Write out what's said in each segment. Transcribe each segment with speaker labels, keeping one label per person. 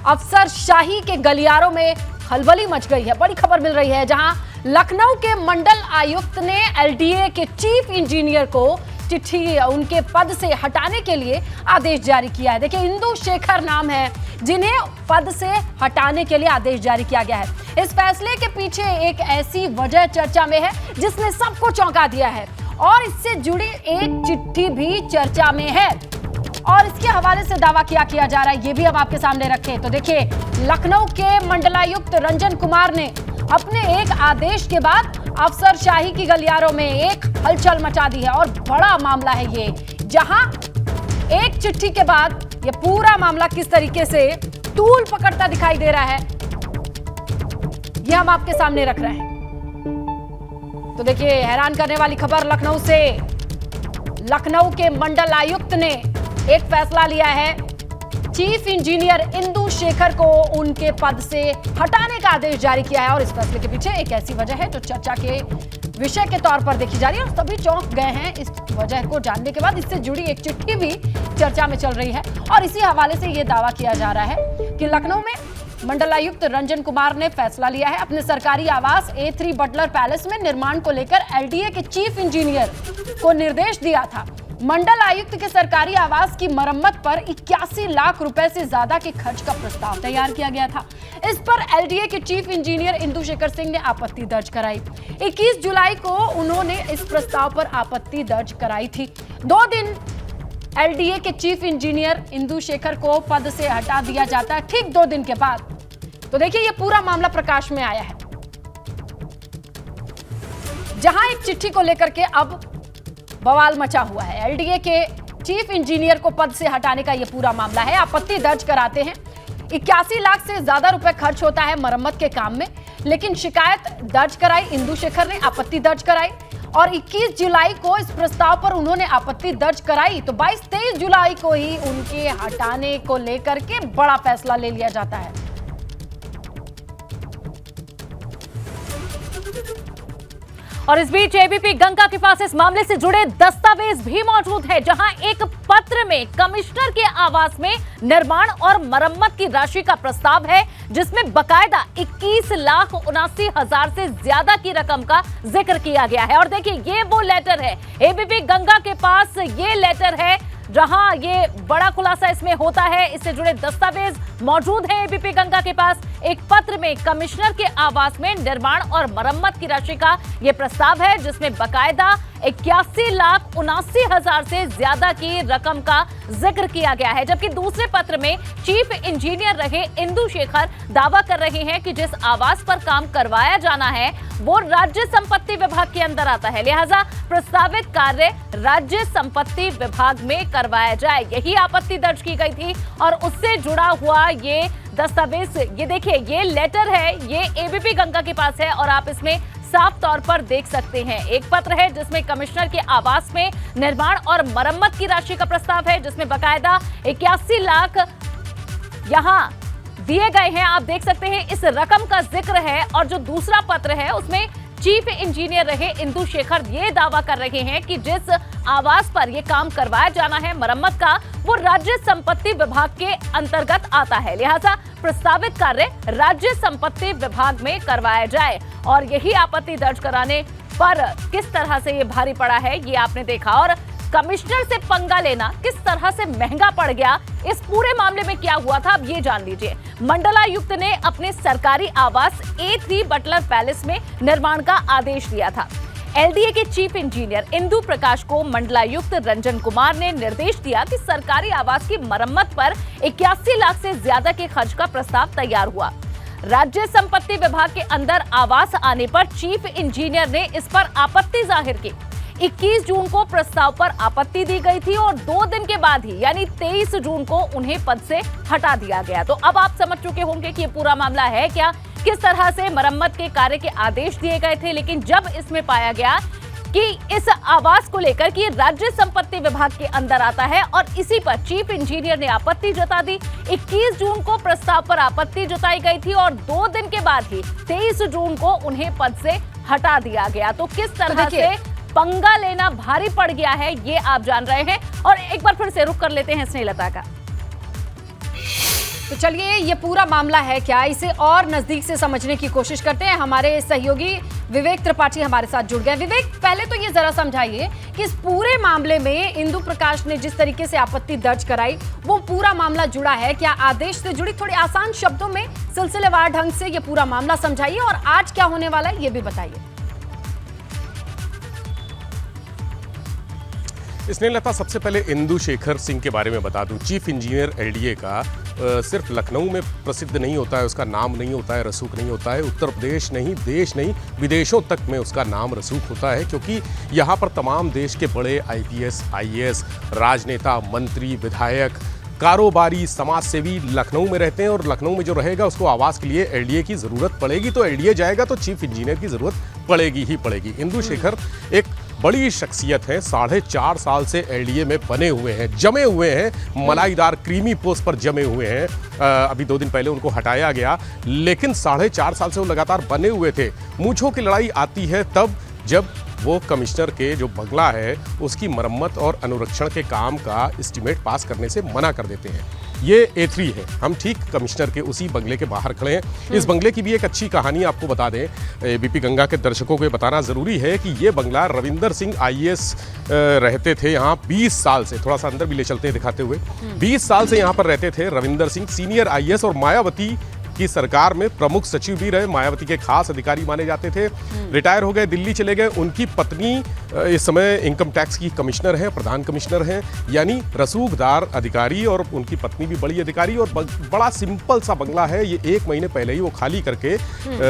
Speaker 1: अफसरशाही के गलियारों में खलबली मच गई है। बड़ी खबर मिल रही है, जहां लखनऊ के मंडल आयुक्त ने एलडीए के चीफ इंजीनियर को चिट्ठी उनके पद से हटाने के लिए आदेश जारी किया है। देखिए, इंदु शेखर नाम है जिन्हें पद से हटाने के लिए आदेश जारी किया गया है। इस फैसले के पीछे एक ऐसी वजह चर्चा में है जिसने सबको चौंका दिया है, और इससे जुड़ी एक चिट्ठी भी चर्चा में है और इसके हवाले से दावा किया जा रहा है। ये भी हम आपके सामने रखें तो देखिए, लखनऊ के मंडलायुक्त रंजन कुमार ने अपने एक आदेश के बाद अफसरशाही की गलियारों में एक हलचल मचा दी है, और बड़ा मामला है ये, जहां एक चिट्ठी के बाद ये पूरा मामला किस तरीके से तूल पकड़ता दिखाई दे रहा है, ये हम आपके सामने रख रहे हैं। तो देखिए, हैरान करने वाली खबर लखनऊ से। लखनऊ के मंडल आयुक्त ने एक फैसला लिया है, चीफ इंजीनियर इंदु शेखर को उनके पद से हटाने का आदेश जारी किया है, और इस फैसले के पीछे एक ऐसी वजह है जो चर्चा के विषय के तौर पर देखी जा रही है, और सभी चौंक गए हैं इस वजह को जानने के बाद। इससे जुड़ी एक चिट्ठी भी चर्चा में चल रही है, और इसी हवाले से यह दावा किया जा रहा है कि लखनऊ में मंडलायुक्त रंजन कुमार ने फैसला लिया है, अपने सरकारी आवास A3 बटलर पैलेस में निर्माण को लेकर एलडीए के चीफ इंजीनियर को निर्देश दिया था। मंडल आयुक्त के सरकारी आवास की मरम्मत पर 81 लाख रुपए से ज्यादा के खर्च का प्रस्ताव तैयार किया गया था। इस पर एलडीए के चीफ इंजीनियर इंदु शेखर सिंह ने आपत्ति दर्ज कराई। 21 जुलाई को उन्होंने इस प्रस्ताव पर आपत्ति दर्ज कराई थी। 2 दिन एलडीए के चीफ इंजीनियर इंदु शेखर को पद से हटा दिया जाता है, ठीक 2 दिन के बाद। तो देखिए, यह पूरा मामला प्रकाश में आया है, जहां एक चिट्ठी को लेकर के अब बवाल मचा हुआ है। एलडीए के चीफ इंजीनियर को पद से हटाने का यह पूरा मामला है। आपत्ति दर्ज कराते हैं, 81 लाख से ज्यादा रुपए खर्च होता है मरम्मत के काम में, लेकिन शिकायत दर्ज कराई इंदु शेखर ने, आपत्ति दर्ज कराई, और 21 जुलाई को इस प्रस्ताव पर उन्होंने आपत्ति दर्ज कराई। तो 22-23 जुलाई को ही उनके हटाने को लेकर के बड़ा फैसला ले लिया जाता है।
Speaker 2: और इस बीच एबीपी गंगा के पास इस मामले से जुड़े दस्तावेज भी मौजूद है, जहां एक पत्र में कमिश्नर के आवास में निर्माण और मरम्मत की राशि का प्रस्ताव है, जिसमें बकायदा 21,79,000 से ज्यादा की रकम का जिक्र किया गया है। और देखिए, ये वो लेटर है, एबीपी गंगा के पास ये लेटर है जहां ये बड़ा खुलासा इसमें होता है। इससे जुड़े दस्तावेज मौजूद हैं एबीपी गंगा के पास। एक पत्र में कमिश्नर के आवास में निर्माण और मरम्मत की राशि का यह प्रस्ताव है, जिसमें बकायदा 81,79,000 से ज्यादा की रकम का जिक्र किया गया है। जबकि दूसरे पत्र में चीफ इंजीनियर रहे इंदु शेखर दावा कर रहे हैं कि जिस आवास पर काम करवाया जाना है वो राज्य संपत्ति विभाग के अंदर आता है, लिहाजा प्रस्तावित कार्य राज्य संपत्ति विभाग में करवाया जाए। यही आपत्ति दर्ज की गई थी, और उससे जुड़ा हुआ ये दस्तावेज, ये देखिए, ये लेटर है, ये एबीपी गंगा के पास है, और आप इसमें साफ तौर पर देख सकते हैं। एक पत्र है जिसमें कमिश्नर के आवास में निर्माण और मरम्मत की राशि का प्रस्ताव है, जिसमें बकायदा 81 लाख यहां दिए गए हैं, आप देख सकते हैं, इस रकम का जिक्र है। और जो दूसरा पत्र है उसमें चीफ इंजीनियर रहे इंदु शेखर ये दावा कर रहे हैं कि जिस आवास पर यह काम करवाया जाना है मरम्मत का, वो राज्य संपत्ति विभाग के अंतर्गत आता है, लिहाजा प्रस्तावित कार्य राज्य संपत्ति विभाग में करवाया जाए। और यही आपत्ति दर्ज कराने पर किस तरह से ये भारी पड़ा है ये आपने देखा, और कमिश्नर से पंगा लेना किस तरह से महंगा पड़ गया, इस पूरे मामले में क्या हुआ था अब ये जान लीजिए। मंडलायुक्त ने अपने सरकारी आवास A3 बटलर पैलेस में निर्माण का आदेश दिया था। एलडीए के चीफ इंजीनियर इंदु प्रकाश को मंडलायुक्त रंजन कुमार ने निर्देश दिया कि सरकारी आवास की मरम्मत पर 81 लाख से ज्यादा के खर्च का प्रस्ताव तैयार हुआ। राज्य संपत्ति विभाग के अंदर आवास आने पर चीफ इंजीनियर ने इस पर आपत्ति जाहिर की। 21 जून को प्रस्ताव पर आपत्ति दी गई थी, और 2 दिन के बाद ही यानी 23 जून को उन्हें पद से हटा दिया गया। तो अब आप समझ चुके होंगे कि ये पूरा मामला है क्या, किस तरह से मरम्मत के कार्य के आदेश दिए गए थे, लेकिन जब इसमें पाया गया कि इस आवास को लेकर कि राज्य संपत्ति विभाग के अंदर आता है, और इसी पर चीफ इंजीनियर ने आपत्ति जता दी। 21 जून को प्रस्ताव पर आपत्ति जताई गई थी, और 2 दिन के बाद ही 23 जून को उन्हें पद से हटा दिया गया। तो किस तरह से पंगा लेना भारी पड़ गया है ये आप जान रहे हैं, और एक बार फिर से रुक कर लेते हैं स्नेहलता का।
Speaker 1: तो चलिए ये पूरा मामला है क्या, इसे और नजदीक से समझने की कोशिश करते हैं। हमारे सहयोगी विवेक त्रिपाठी हमारे साथ जुड़ गए। विवेक, पहले तो ये जरा समझाइए कि इस पूरे मामले में इंदु प्रकाश ने जिस तरीके से आपत्ति दर्ज कराई, वो पूरा मामला जुड़ा है क्या आदेश से जुड़ी? थोड़ी आसान शब्दों में सिलसिलेवार ढंग से ये पूरा मामला समझाइए और आज क्या होने वाला है ये भी बताइए।
Speaker 3: स्नेहलता, सबसे पहले इंदु शेखर सिंह के बारे में बता दूं। चीफ इंजीनियर एलडीए का सिर्फ लखनऊ में प्रसिद्ध नहीं होता है, उसका नाम नहीं होता है, रसूख नहीं होता है। उत्तर प्रदेश नहीं, देश नहीं, विदेशों तक में उसका नाम रसूख होता है, क्योंकि यहाँ पर तमाम देश के बड़े आईपीएस, आईएएस, राजनेता, मंत्री, विधायक, कारोबारी, समाजसेवी लखनऊ में रहते हैं। और लखनऊ में जो रहेगा उसको आवास के लिए एलडीए की ज़रूरत पड़ेगी, तो एलडीए जाएगा तो चीफ इंजीनियर की ज़रूरत पड़ेगी ही पड़ेगी। इंदु शेखर एक बड़ी शख्सियत है, 4.5 साल से एलडीए में बने हुए हैं, जमे हुए हैं, मलाईदार क्रीमी पोस्ट पर जमे हुए हैं। अभी 2 दिन पहले उनको हटाया गया, लेकिन 4.5 साल से वो लगातार बने हुए थे। मूंछों की लड़ाई आती है तब जब वो कमिश्नर के जो बंगला है उसकी मरम्मत और अनुरक्षण के काम का एस्टीमेट पास करने से मना कर देते हैं। ये A3 है, हम ठीक कमिश्नर के उसी बंगले के बाहर खड़े हैं। इस बंगले की भी एक अच्छी कहानी आपको बता दें, एबीपी गंगा के दर्शकों को ये बताना ज़रूरी है कि ये बंगला रविंदर सिंह आईएएस रहते थे यहाँ 20 साल से। थोड़ा सा अंदर भी ले चलते हैं दिखाते हुए। 20 साल से यहाँ पर रहते थे रविंदर सिंह, सीनियर आईएएस और मायावती की सरकार में प्रमुख सचिव भी रहे, मायावती के खास अधिकारी माने जाते थे। रिटायर हो गए, दिल्ली चले गए। उनकी पत्नी इस समय इनकम टैक्स की कमिश्नर हैं, प्रधान कमिश्नर हैं, यानी रसूखदार अधिकारी, और उनकी पत्नी भी बड़ी अधिकारी। और बड़ा सिंपल सा बंगला है ये, 1 महीने पहले ही वो खाली करके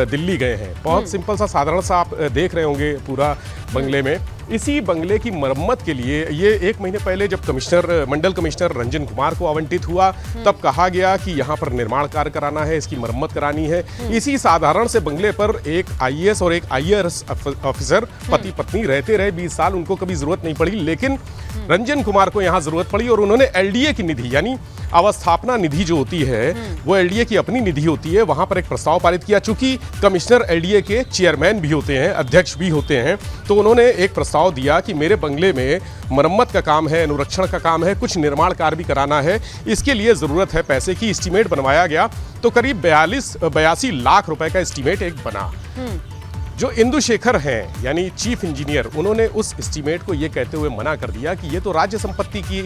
Speaker 3: दिल्ली गए हैं। बहुत सिंपल सा, साधारण सा आप देख रहे होंगे पूरा बंगले में। इसी बंगले की मरम्मत के लिए ये 1 महीने पहले जब मंडल कमिश्नर रंजन कुमार को आवंटित हुआ, तब कहा गया कि यहाँ पर निर्माण कार्य कराना है, इसकी मरम्मत करानी है। इसी साधारण से बंगले पर एक आईएएस और एक आईआरएस ऑफिसर पति पत्नी रहते रहे 20 साल। उनको कभी जरूरत नहीं पड़ी, लेकिन रंजन कुमार को यहाँ जरूरत पड़ी और उन्होंने एलडीए की निधि, यानी अवस्थापना निधि जो होती है वो एलडीए की अपनी निधि होती है, वहां पर एक प्रस्ताव पारित किया। चूंकि कमिश्नर एलडीए के चेयरमैन भी होते हैं, अध्यक्ष भी होते हैं, तो उन्होंने एक प्रस्ताव दिया कि मेरे बंगले में मरम्मत का काम है, अनुरक्षण का काम है, कुछ निर्माण कार्य भी कराना है, इसके लिए जरूरत है पैसे की। एस्टीमेट बनवाया गया तो करीब 82 लाख रुपए का एस्टीमेट एक बना। जो इंदु शेखर हैं यानी चीफ इंजीनियर, उन्होंने उस एस्टीमेट को ये कहते हुए मना कर दिया कि ये तो राज्य संपत्ति की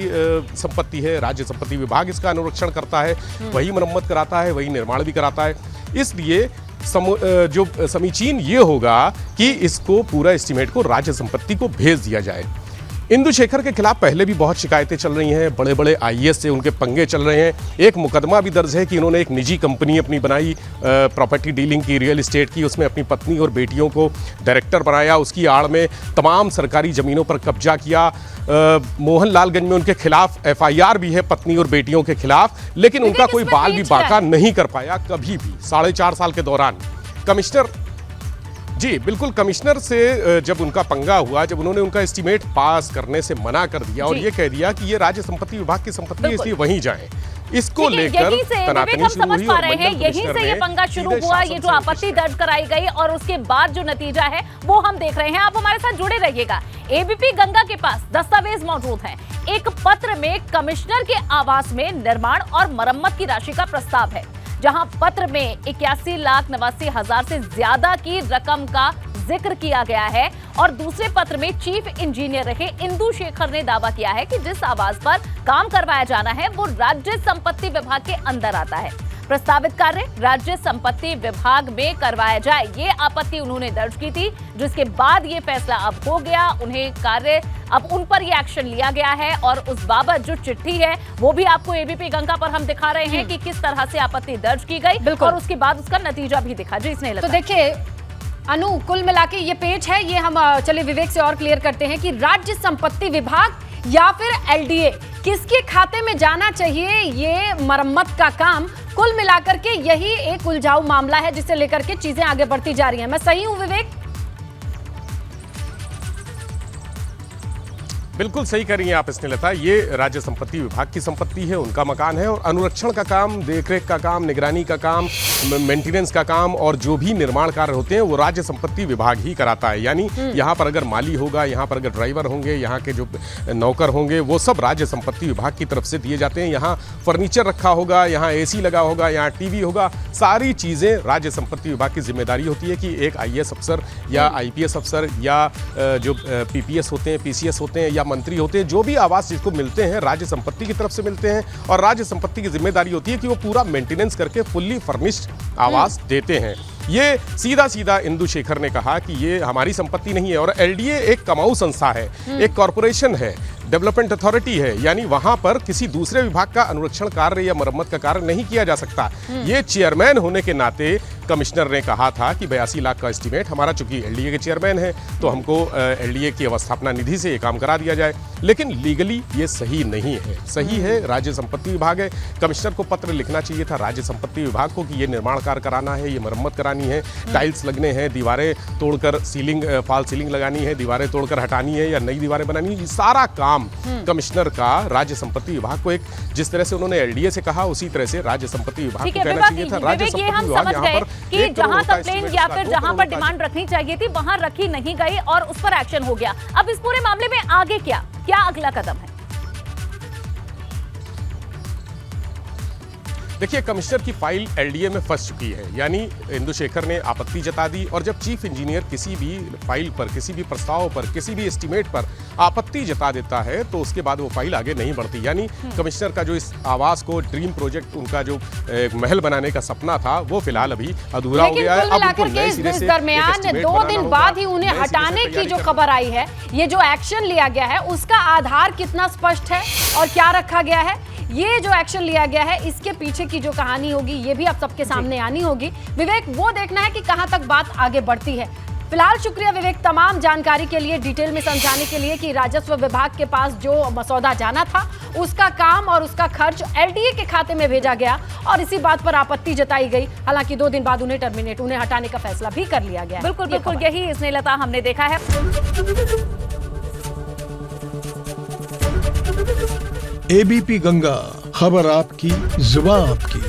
Speaker 3: संपत्ति है, राज्य संपत्ति विभाग इसका अनुरक्षण करता है, वही मरम्मत कराता है, वही निर्माण भी कराता है। इसलिए जो समीचीन ये होगा कि इसको पूरा एस्टीमेट को राज्य संपत्ति को भेज दिया जाए। इंदु शेखर के खिलाफ पहले भी बहुत शिकायतें चल रही हैं, बड़े बड़े आईएएस से उनके पंगे चल रहे हैं। एक मुकदमा भी दर्ज है कि इन्होंने एक निजी कंपनी अपनी बनाई प्रॉपर्टी डीलिंग की, रियल एस्टेट की, उसमें अपनी पत्नी और बेटियों को डायरेक्टर बनाया, उसकी आड़ में तमाम सरकारी ज़मीनों पर कब्जा किया। मोहनलालगंज में उनके खिलाफ एफआईआर भी है पत्नी और बेटियों के खिलाफ, लेकिन उनका कोई बाल भी बाका नहीं कर पाया कभी भी 4.5 साल के दौरान। कमिश्नर जी बिल्कुल, कमिश्नर से जब उनका पंगा हुआ, जब उन्होंने उनका एस्टीमेट पास करने से मना कर दिया और ये कह दिया कि ये राज्य संपत्ति विभाग की संपत्ति है इसलिए वहीं जाएं, इसको लेकर
Speaker 2: तनातनी शुरू हुई। समझ पा रहे हैं यहीं से ये पंगा शुरू हुआ, ये जो आपत्ति दर्ज कराई गई और उसके बाद जो नतीजा है वो हम देख रहे हैं। आप हमारे साथ जुड़े रहिएगा। एबीपी गंगा के पास दस्तावेज मौजूद है। एक पत्र में कमिश्नर के आवास में निर्माण और मरम्मत की राशि का प्रस्ताव है, जहां पत्र में 81,89,000 से ज्यादा की रकम का जिक्र किया गया है। और दूसरे पत्र में चीफ इंजीनियर रहे इंदु शेखर ने दावा किया है कि जिस आवास पर काम करवाया जाना है वो राज्य संपत्ति विभाग के अंदर आता है। प्रस्तावित कार्य राज्य संपत्ति विभाग में करवाया जाए, ये आपत्ति उन्होंने दर्ज की थी, जिसके बाद ये फैसला अब हो गया। उन्हें कार्य अब उन पर ये एक्शन लिया गया है और उस बाबत जो चिट्ठी है वो भी आपको एबीपी गंगा पर हम दिखा रहे हैं कि किस तरह से आपत्ति दर्ज की गई और उसके बाद उसका नतीजा भी दिखा। जी स्नेहलता,
Speaker 1: तो देखिए अनु, कुल मिला के ये पेज है, ये हम चलिए विवेक से और क्लियर करते हैं कि राज्य संपत्ति विभाग या फिर एलडीए किसके खाते में जाना चाहिए ये मरम्मत का काम। कुल मिलाकर के यही एक उलझाऊ मामला है जिसे लेकर के चीजें आगे बढ़ती जा रही हैं। मैं सही हूं विवेक?
Speaker 3: बिल्कुल सही कह रही हैं आप स्नेहलता, ये राज्य संपत्ति विभाग की संपत्ति है, उनका मकान है और अनुरक्षण का काम, देखरेख का काम, निगरानी का काम, मेंटेनेंस का काम और जो भी निर्माण कार्य होते हैं वो राज्य संपत्ति विभाग ही कराता है। यानी यहाँ पर अगर माली होगा, यहाँ पर अगर ड्राइवर होंगे, यहाँ के जो नौकर होंगे, वो सब राज्य संपत्ति विभाग की तरफ से दिए जाते हैं। यहाँ फर्नीचर रखा होगा, यहाँ एसी लगा होगा, यहाँ टीवी होगा, सारी चीज़ें राज्य संपत्ति विभाग की जिम्मेदारी होती है कि एक आईएएस अफसर या आईपीएस अफसर या जो पीपीएस होते हैं, पीसीएस होते हैं या मंत्री होते हैं, जो भी आवास जिसको मिलते हैं राज्य संपत्ति की तरफ से मिलते हैं और राज्य संपत्ति की जिम्मेदारी होती है कि वो पूरा मेंटेनेंस करके फुल्ली फर्निश्ड आवास देते हैं। ये सीधा सीधा इंदु शेखर ने कहा कि ये हमारी संपत्ति नहीं है और एलडीए एक कमाऊ संस्था है, एक कॉरपोरेशन है, डेवलपमेंट अथॉरिटी है, यानी वहां पर किसी दूसरे विभाग का अनुरक्षण कार्य या मरम्मत का कार्य नहीं किया जा सकता। ये चेयरमैन होने के नाते कमिश्नर ने कहा था कि 82 लाख का एस्टीमेट हमारा, चूंकि एलडीए के चेयरमैन है तो हमको एलडीए की अवस्थापना निधि से ये काम करा दिया जाए, लेकिन लीगली ये सही नहीं है। सही है राज्य संपत्ति विभाग है। कमिश्नर को पत्र लिखना चाहिए था राज्य संपत्ति विभाग को कि ये निर्माण कार्य कराना है, ये मरम्मत करानी है, टाइल्स लगने हैं, दीवारें तोड़कर सीलिंग, फॉल सीलिंग लगानी है, दीवारें तोड़कर हटानी है या नई दीवारें बनानी है, सारा काम कमिश्नर का राज्य संपत्ति विभाग को, एक जिस तरह से उन्होंने एलडीए से कहा उसी तरह से राज्य संपत्ति विभाग को कहना चाहिए था। राज्य संपत्ति विभाग यहाँ पर
Speaker 2: कि जहां कंप्लेन या फिर जहां पर डिमांड रखनी चाहिए थी वहां रखी नहीं गई और उस पर एक्शन हो गया। अब इस पूरे मामले में आगे क्या अगला कदम है?
Speaker 3: देखिए, कमिश्नर की फाइल एलडीए में फंस चुकी है, यानी इंदु शेखर ने आपत्ति जता दी और जब चीफ इंजीनियर किसी भी फाइल पर, किसी भी प्रस्ताव पर, किसी भी एस्टीमेट पर आपत्ति जता देता है तो उसके बाद वो फाइल आगे नहीं बढ़ती। यानी कमिश्नर का जो इस आवास को ड्रीम प्रोजेक्ट, उनका जो महल बनाने का सपना था, वो फिलहाल अभी अधूरा हो गया है।
Speaker 1: अब उनको नए सिरे से दरमियान 2 दिन बाद ही उन्हें हटाने की जो खबर आई है, ये जो एक्शन लिया गया है उसका आधार कितना स्पष्ट है और क्या रखा गया है, ये जो एक्शन लिया गया है इसके पीछे की जो कहानी होगी ये भी अब सबके सामने आनी होगी। विवेक, वो देखना है कि कहां तक बात आगे बढ़ती है। फिलहाल शुक्रिया विवेक, तमाम जानकारी के लिए, डिटेल में समझाने के लिए कि राजस्व विभाग के पास जो मसौदा जाना था उसका काम और उसका खर्च एलडीए के खाते में भेजा गया और इसी बात पर आपत्ति जताई गई। हालांकि 2 दिन बाद उन्हें हटाने का फैसला भी कर लिया गया।
Speaker 2: बिल्कुल यही स्नेहलता हमने देखा है।
Speaker 4: एबीपी गंगा, खबर आपकी, जुबान आपकी।